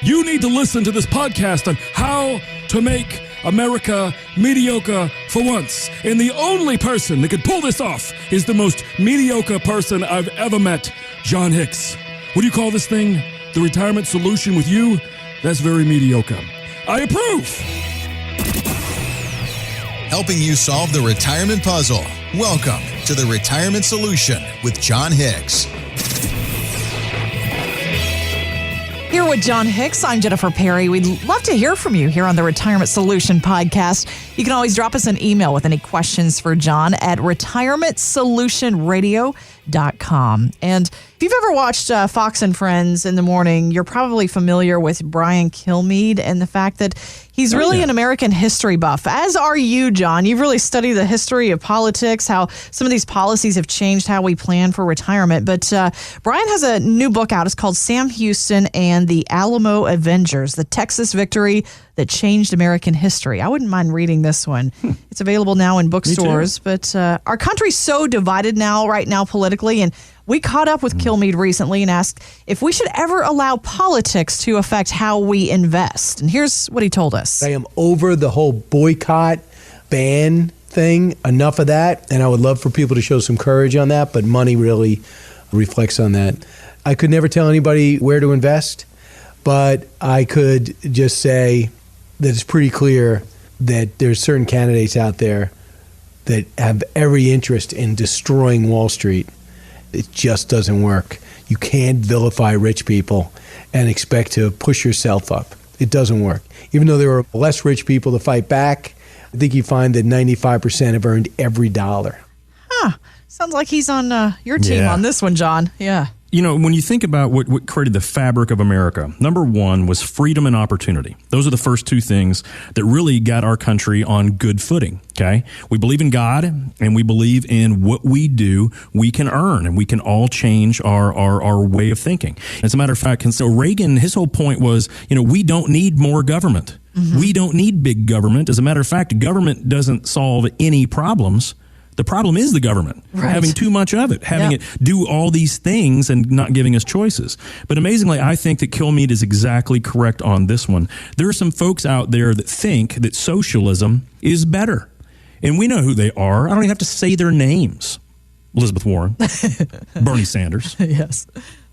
You need to listen to this podcast on how to make America mediocre for once. And the only person that could pull this off is the most mediocre person I've ever met, John Hicks. What do you call this thing? The retirement solution with you? That's very mediocre. I approve. Helping you solve the retirement puzzle. Welcome to the Retirement Solution with John Hicks. Here with John Hicks, I'm Jennifer Perry. We'd love to hear from you here on the Retirement Solution podcast. You can always drop us an email with any questions for John at retirementsolutionradio.com. And if you've ever watched Fox and Friends in the morning, you're probably familiar with Brian Kilmeade and the fact that he's really an American history buff, as are you, John. You've really studied the history of politics, how some of these policies have changed how we plan for retirement. But Brian has a new book out. It's called Sam Houston and the Alamo Avengers, the Texas Victory that Changed American History. I wouldn't mind reading this one. It's available now in bookstores. But our country's so divided right now politically, and we caught up with Kilmeade recently and asked if we should ever allow politics to affect how we invest. And here's what he told us. I am over the whole boycott, ban thing. Enough of that. And I would love for people to show some courage on that, but money really reflects on that. I could never tell anybody where to invest, but I could just say that it's pretty clear that there's certain candidates out there that have every interest in destroying Wall Street. It just doesn't work. You can't vilify rich people and expect to push yourself up. It doesn't work. Even though there are less rich people to fight back, I think you find that 95% have earned every dollar. Sounds like he's on your team on this one, John. Yeah. You know, when you think about what created the fabric of America, number one was freedom and opportunity. Those are the first two things that really got our country on good footing, okay? We believe in God, and we believe in what we do, we can earn, and we can all change our way of thinking. As a matter of fact, and so Reagan, his whole point was, we don't need more government. Mm-hmm. We don't need big government. As a matter of fact, government doesn't solve any problems. The problem is the government having too much of it, having it do all these things and not giving us choices. But amazingly, I think that Kilmeade is exactly correct on this one. There are some folks out there that think that socialism is better. And we know who they are. I don't even have to say their names. Elizabeth Warren, Bernie Sanders. Yes.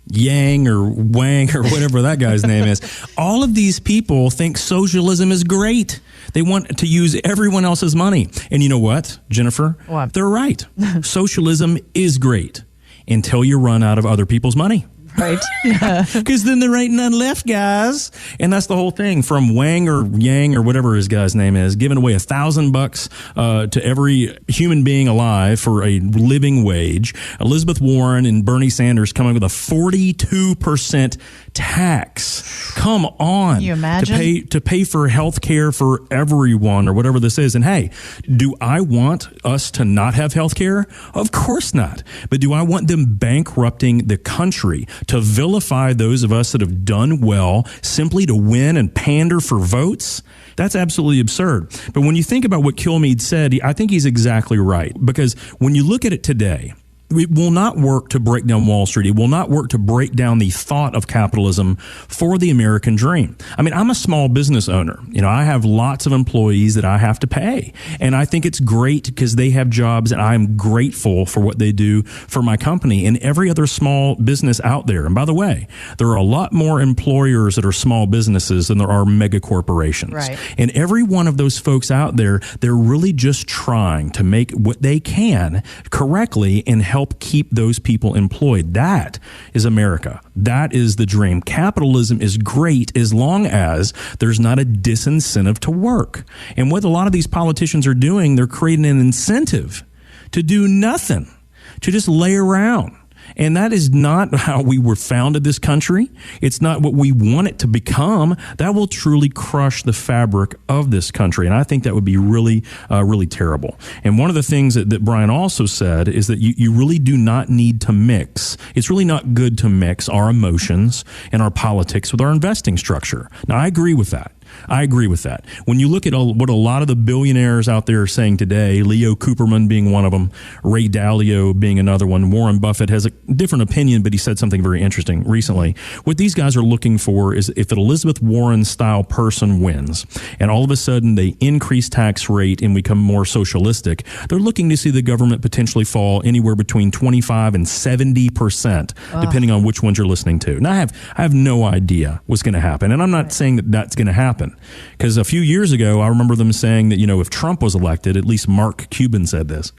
Yang or Wang or whatever that guy's name is. All of these people think socialism is great. They want to use everyone else's money. And you know what, Jennifer? What? They're right. Socialism is great until you run out of other people's money. Right. Because then there ain't none left, guys. And that's the whole thing. From Wang or Yang or whatever his guy's name is, giving away $1,000 to every human being alive for a living wage. Elizabeth Warren and Bernie Sanders coming with a 42% tax. Come on. Can you imagine? To pay for health care for everyone or whatever this is. And hey, do I want us to not have health care? Of course not. But do I want them bankrupting the country to vilify those of us that have done well simply to win and pander for votes? That's absolutely absurd. But when you think about what Kilmeade said, I think he's exactly right. Because when you look at it today, it will not work to break down Wall Street. It will not work to break down the thought of capitalism for the American dream. I mean, I'm a small business owner. I have lots of employees that I have to pay. And I think it's great because they have jobs and I'm grateful for what they do for my company and every other small business out there. And by the way, there are a lot more employers that are small businesses than there are mega corporations. Right. And every one of those folks out there, they're really just trying to make what they can correctly and help keep those people employed. That is America. That is the dream. Capitalism is great as long as there's not a disincentive to work. And what a lot of these politicians are doing, they're creating an incentive to do nothing, to just lay around. And that is not how we were founded this country. It's not what we want it to become. That will truly crush the fabric of this country. And I think that would be really, really terrible. And one of the things that Brian also said is that you really do not need to mix. It's really not good to mix our emotions and our politics with our investing structure. Now, I agree with that. I agree with that. When you look at what a lot of the billionaires out there are saying today, Leo Cooperman being one of them, Ray Dalio being another one, Warren Buffett has a different opinion, but he said something very interesting recently. What these guys are looking for is if an Elizabeth Warren style person wins and all of a sudden they increase tax rate and become more socialistic, they're looking to see the government potentially fall anywhere between 25 and 70%, depending on which ones you're listening to. Now, I have no idea what's going to happen, and I'm not saying that that's going to happen, because a few years ago, I remember them saying that, if Trump was elected, at least Mark Cuban said this,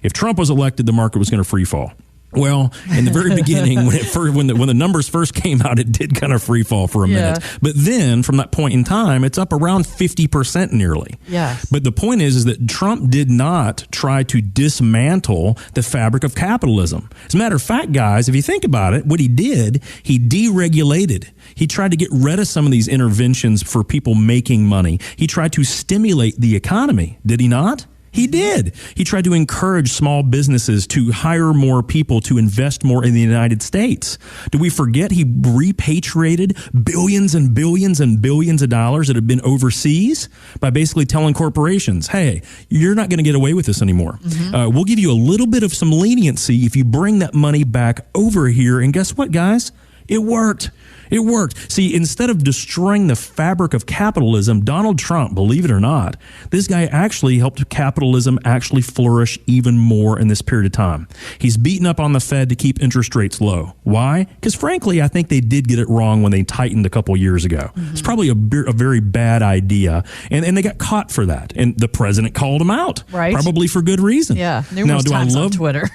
if Trump was elected, the market was going to free fall. Well, in the very beginning, when the numbers first came out, it did kind of free fall for a minute. But then, from that point in time, it's up around 50% nearly. Yes. But the point is that Trump did not try to dismantle the fabric of capitalism. As a matter of fact, guys, if you think about it, what he did, he deregulated. He tried to get rid of some of these interventions for people making money. He tried to stimulate the economy. Did he not? He did. He tried to encourage small businesses to hire more people to invest more in the United States. Do we forget he repatriated billions and billions and billions of dollars that have been overseas by basically telling corporations, hey, you're not going to get away with this anymore. We'll give you a little bit of some leniency if you bring that money back over here. And guess what, guys? It worked. It worked. See, instead of destroying the fabric of capitalism, Donald Trump, believe it or not, this guy actually helped capitalism actually flourish even more in this period of time. He's beaten up on the Fed to keep interest rates low. Why? Because frankly, I think they did get it wrong when they tightened a couple years ago. It's probably a very bad idea, and they got caught for that. And the president called them out, probably for good reason. Yeah, numerous times on Twitter.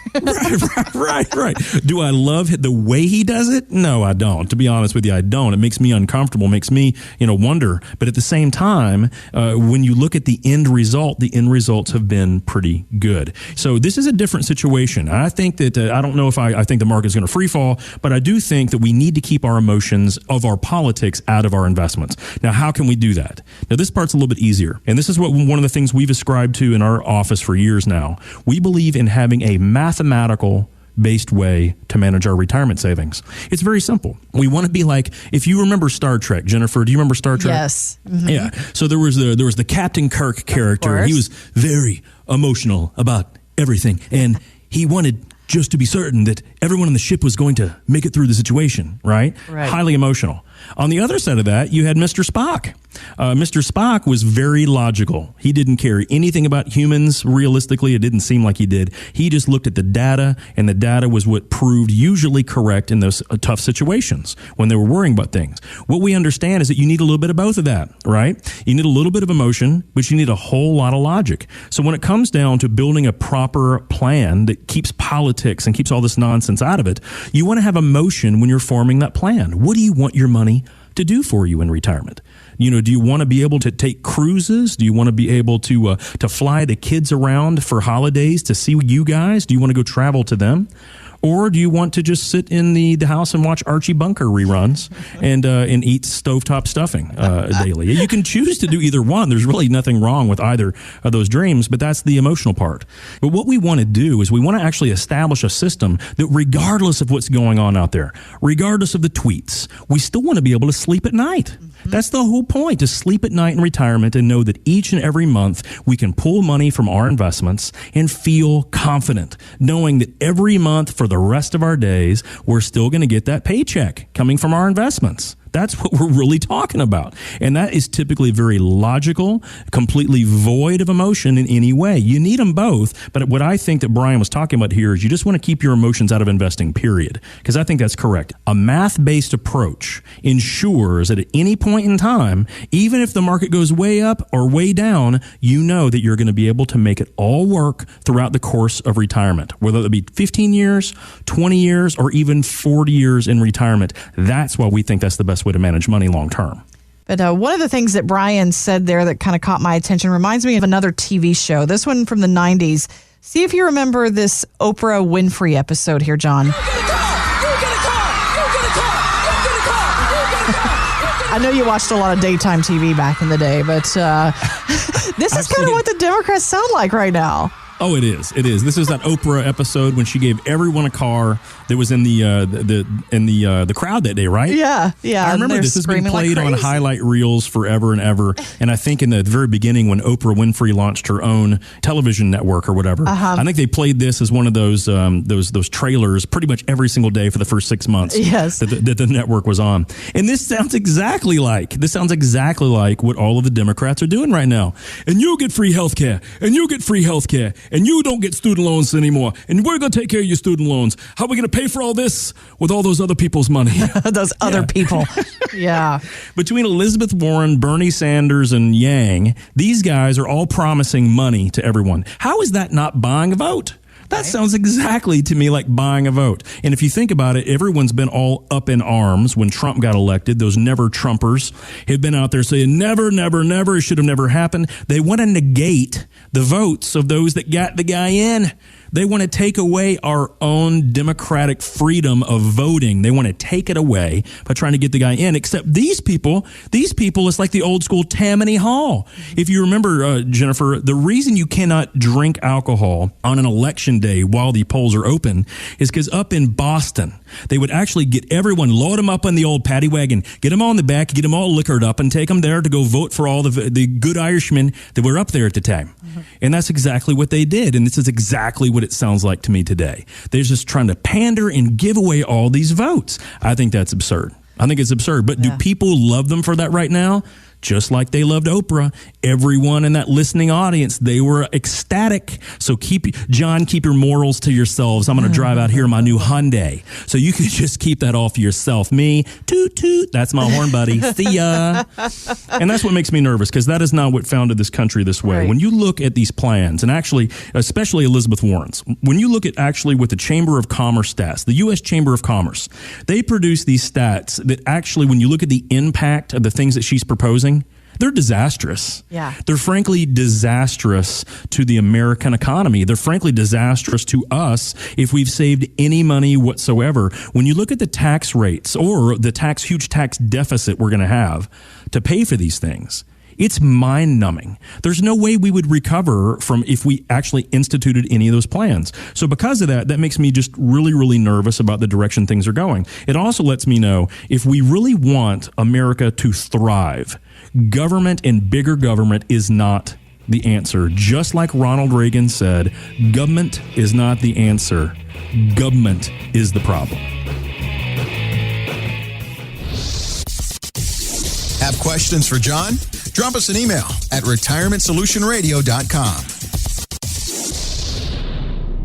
Right. Do I love the way he does it? No, I don't. To be honest with you, I don't. It makes me uncomfortable, makes me, wonder. But at the same time, when you look at the end result, the end results have been pretty good. So this is a different situation. I think that, I don't know if I think the market is going to free fall, but I do think that we need to keep our emotions of our politics out of our investments. Now, how can we do that? Now, this part's a little bit easier. And this is one of the things we've ascribed to in our office for years now. We believe in having a mathematical based way to manage our retirement savings. It's very simple. We want to be like, if you remember Star Trek, Jennifer, do you remember Star Trek? Yes. Yeah. So there was the Captain Kirk character. He was very emotional about everything, and he wanted just to be certain that everyone on the ship was going to make it through the situation, right? Highly emotional. On the other side of that, you had Mr. Spock. Mr. Spock was very logical. He didn't care anything about humans. Realistically, it didn't seem like he did. He just looked at the data, and the data was what proved usually correct in those tough situations when they were worrying about things. What we understand is that you need a little bit of both of that, right? You need a little bit of emotion, but you need a whole lot of logic. So when it comes down to building a proper plan that keeps politics and keeps all this nonsense out of it, you want to have emotion when you're forming that plan. What do you want your money to do for you in retirement? Do you want to be able to take cruises? Do you want to be able to fly the kids around for holidays to see you guys? Do you want to go travel to them? Or do you want to just sit in the house and watch Archie Bunker reruns and eat stovetop stuffing daily? You can choose to do either one. There's really nothing wrong with either of those dreams, but that's the emotional part. But what we want to do is we want to actually establish a system that regardless of what's going on out there, regardless of the tweets, we still want to be able to sleep at night. That's the whole point, to sleep at night in retirement and know that each and every month we can pull money from our investments and feel confident, knowing that every month for the rest of our days, we're still going to get that paycheck coming from our investments. That's what we're really talking about. And that is typically very logical, completely void of emotion in any way. You need them both. But what I think that Brian was talking about here is you just want to keep your emotions out of investing, period. Because I think that's correct. A math-based approach ensures that at any point in time, even if the market goes way up or way down, you know that you're going to be able to make it all work throughout the course of retirement, whether it be 15 years, 20 years, or even 40 years in retirement. That's why we think that's the best way to manage money long term. But one of the things that Brian said there that kind of caught my attention reminds me of another TV show, this one from the 90s. See if you remember this Oprah Winfrey episode here, John. I know you watched a lot of daytime TV back in the day, but this is kind of what the Democrats sound like right now. Oh, it is. It is. This is that Oprah episode when she gave everyone a car that was in the crowd that day, right? Yeah. I remember this has been played on highlight reels forever and ever. And I think in the very beginning when Oprah Winfrey launched her own television network or whatever, I think they played this as one of those trailers pretty much every single day for the first 6 months. Yes. That the network was on. And this sounds exactly like what all of the Democrats are doing right now. And you get free health care, and you get free health care, and you don't get student loans anymore, and we're going to take care of your student loans. How are we going to pay for all this with all those other people's money? Those other people. Yeah. Between Elizabeth Warren, Bernie Sanders, and Yang, these guys are all promising money to everyone. How is that not buying a vote? That sounds exactly to me like buying a vote. And if you think about it, everyone's been all up in arms when Trump got elected. Those never Trumpers have been out there saying never, never, never. It should have never happened. They want to negate the votes of those that got the guy in. They want to take away our own democratic freedom of voting. They want to take it away by trying to get the guy in. Except these people, it's like the old school Tammany Hall. If you remember, Jennifer, the reason you cannot drink alcohol on an election day while the polls are open is because up in Boston, they would actually get everyone, load them up on the old paddy wagon, get them all in the back, get them all liquored up, and take them there to go vote for all the good Irishmen that were up there at the time. Mm-hmm. And that's exactly what they did. And this is exactly what it sounds like to me today. They're just trying to pander and give away all these votes. I think that's absurd. I think it's absurd. But do people love them for that right now? Just like they loved Oprah, everyone in that listening audience, they were ecstatic. So keep your morals to yourselves. I'm going to drive out here in my new Hyundai. So you can just keep that all for yourself. Me, toot, toot. That's my horn buddy. See ya. And that's what makes me nervous, because that is not what founded this country this way. Right. When you look at these plans, and actually, especially Elizabeth Warren's, when you look at actually with the Chamber of Commerce stats, the U.S. Chamber of Commerce, they produce these stats that actually, when you look at the impact of the things that she's proposing, they're disastrous. Yeah. They're frankly disastrous to the American economy. They're frankly disastrous to us if we've saved any money whatsoever. When you look at the tax rates or the huge tax deficit we're going to have to pay for these things, it's mind-numbing. There's no way we would recover from if we actually instituted any of those plans. So because of that makes me just really, really nervous about the direction things are going. It also lets me know if we really want America to thrive, government and bigger government is not the answer. Just like Ronald Reagan said, government is not the answer. Government is the problem. Have questions for John? Drop us an email at retirementsolutionradio.com.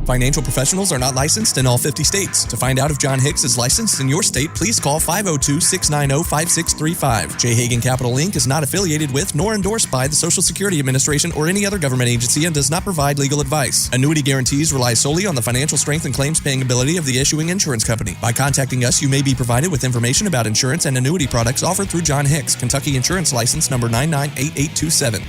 Financial professionals are not licensed in all 50 states. To find out if John Hicks is licensed in your state, please call 502-690-5635. J. Hagan Capital Inc. is not affiliated with nor endorsed by the Social Security Administration or any other government agency and does not provide legal advice. Annuity guarantees rely solely on the financial strength and claims paying ability of the issuing insurance company. By contacting us, you may be provided with information about insurance and annuity products offered through John Hicks, Kentucky Insurance License number 998827.